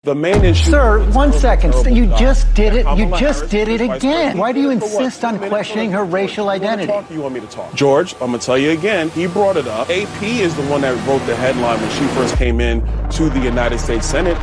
The main issue. Sir, 1 second. You just did it. You Kamala just Harris did it is vice again. president. Why do you For what? insist on 2 minutes? questioning her racial identity? You want me to talk? George, I'm going to tell you again. He brought it up. AP is the one that wrote the headline when she first came in to the United States Senate.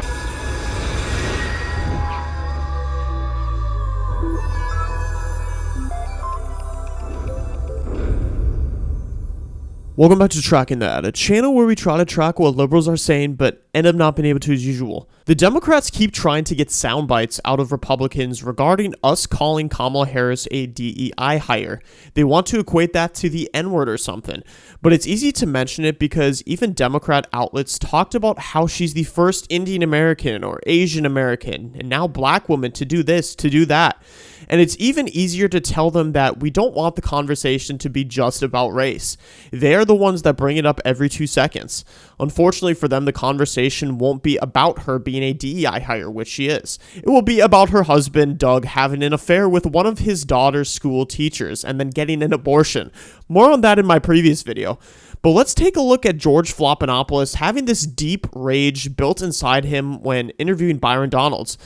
Welcome back to Tracking That, a channel where we try to track what liberals are saying but end up not being able to as usual. The Democrats keep trying to get sound bites out of Republicans regarding us calling Kamala Harris a DEI hire. They want to equate that to the N-word or something, but it's easy to mention it because even Democrat outlets talked about how she's the first Indian American or Asian American and now black woman to do this, to do that. And it's even easier to tell them that we don't want the conversation to be just about race. They're the ones that bring it up every 2 seconds. Unfortunately for them, the conversation won't be about her being a DEI hire, which she is. It will be about her husband, Doug, having an affair with one of his daughter's school teachers and then getting an abortion. More on that in my previous video. But let's take a look at Georgeopoulos having this deep rage built inside him when interviewing Byron Donalds.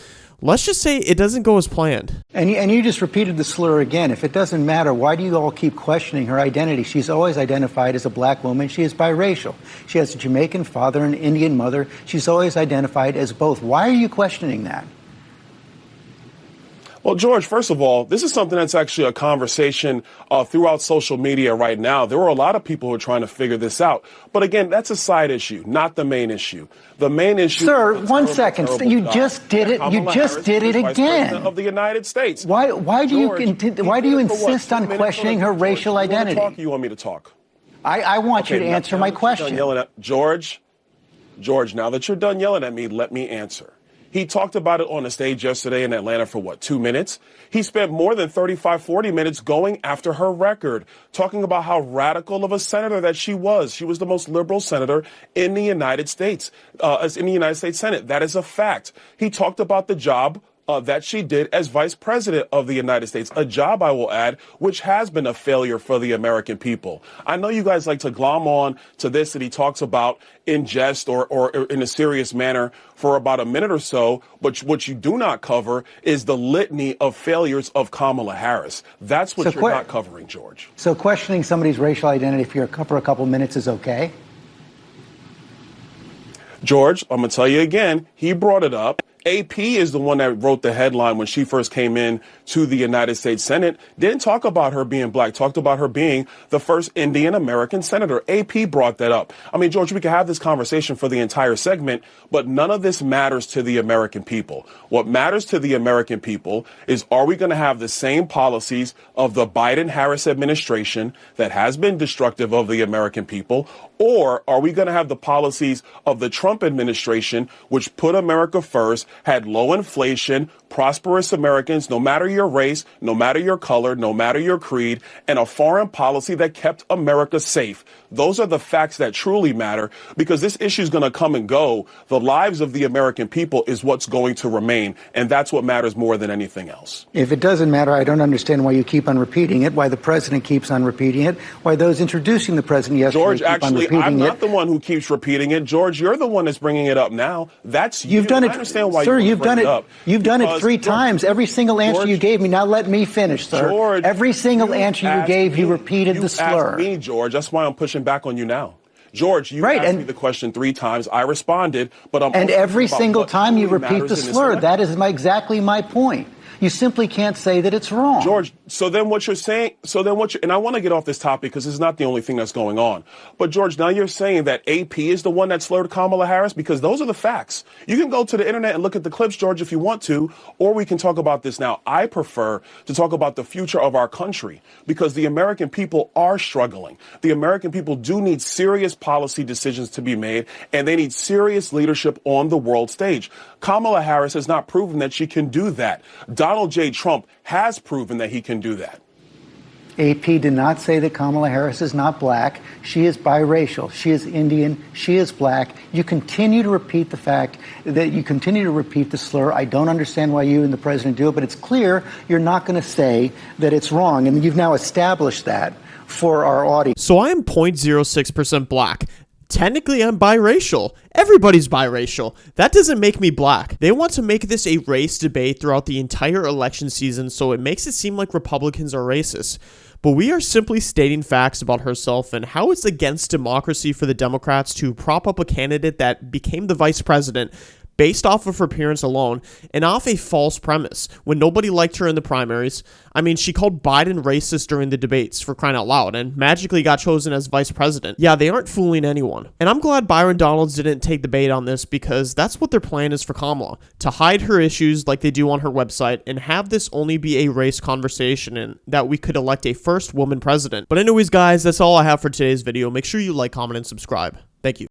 Let's just say it doesn't go as planned. And you just repeated the slur again. If it doesn't matter, why do you all keep questioning her identity? She's always identified as a black woman. She is biracial. She has a Jamaican father and an Indian mother. She's always identified as both. Why are you questioning that? Well, George, first of all, this is something that's actually a conversation throughout social media right now. There were a lot of people who are trying to figure this out. But again, that's a side issue, not the main issue. The main issue. Sir, 1 second. You just did it. You just did it again. Of the United States. Why do you insist on 2 minutes? questioning her racial identity? You want me to talk? I want you to answer my question. George, now that you're done yelling at me, let me answer. He talked about it on the stage yesterday in Atlanta for 2 minutes? He spent more than 35, 40 minutes going after her record, talking about how radical of a senator that she was. She was the most liberal senator in the United States, in the United States Senate. That is a fact. He talked about the job that she did as vice president of the United States, a job, I will add, which has been a failure for the American people. I know you guys like to glom on to this that he talks about in jest or in a serious manner for about a minute or so, but what you do not cover is the litany of failures of Kamala Harris. That's what you're not covering, George. So questioning somebody's racial identity for a couple minutes is okay? George, I'm going to tell you again, he brought it up. AP is the one that wrote the headline when she first came in to the United States Senate. Didn't talk about her being black, talked about her being the first Indian American senator. AP brought that up. I mean, George, we could have this conversation for the entire segment, but none of this matters to the American people. What matters to the American people is, are we going to have the same policies of the Biden-Harris administration that has been destructive of the American people, or are we going to have the policies of the Trump administration, which put America first, had low inflation, prosperous Americans, no matter your race, no matter your color, no matter your creed, and a foreign policy that kept America safe? Those are the facts that truly matter, because this issue is going to come and go. The lives of the American people is what's going to remain, and that's what matters more than anything else. If it doesn't matter, I don't understand why you keep on repeating it, why the president keeps on repeating it, why those introducing the president yesterday George, keep on actually, repeating I'm not it. the one who keeps repeating it. George, you're the one that's bringing it up now. That's you. You've done it, I understand why sir. you You've done it. up. You've done it 3 times. Every single answer you gave me. Now let me finish, sir. George, every single answer you gave, you repeated the slur. Asked me, George. That's why I'm pushing back on you now. George, you asked me the question 3 times. I responded, but I'm. And every single time you repeat the slur. That is exactly my point. You simply can't say that it's wrong. George, so then what you're saying, and I want to get off this topic because it's not the only thing that's going on. But George, now you're saying that AP is the one that slurred Kamala Harris, because those are the facts. You can go to the internet and look at the clips, George, if you want to, or we can talk about this now. I prefer to talk about the future of our country, because the American people are struggling. The American people do need serious policy decisions to be made, and they need serious leadership on the world stage. Kamala Harris has not proven that she can do that. Donald J. Trump has proven that he can do that. AP did not say that Kamala Harris is not black. She is biracial. She is Indian. She is black. You continue to repeat the fact that you continue to repeat the slur. I don't understand why you and the president do it, but it's clear you're not going to say that it's wrong. And you've now established that for our audience. So I am 0.06% black. Technically, I'm biracial. Everybody's biracial. That doesn't make me black. They want to make this a race debate throughout the entire election season, so it makes it seem like Republicans are racist. But we are simply stating facts about herself and how it's against democracy for the Democrats to prop up a candidate that became the vice president based off of her appearance alone and off a false premise when nobody liked her in the primaries. I mean, she called Biden racist during the debates, for crying out loud, and magically got chosen as vice president. Yeah, they aren't fooling anyone. And I'm glad Byron Donalds didn't take the bait on this, because that's what their plan is for Kamala, to hide her issues like they do on her website and have this only be a race conversation and that we could elect a first woman president. But anyways, guys, that's all I have for today's video. Make sure you like, comment, and subscribe. Thank you.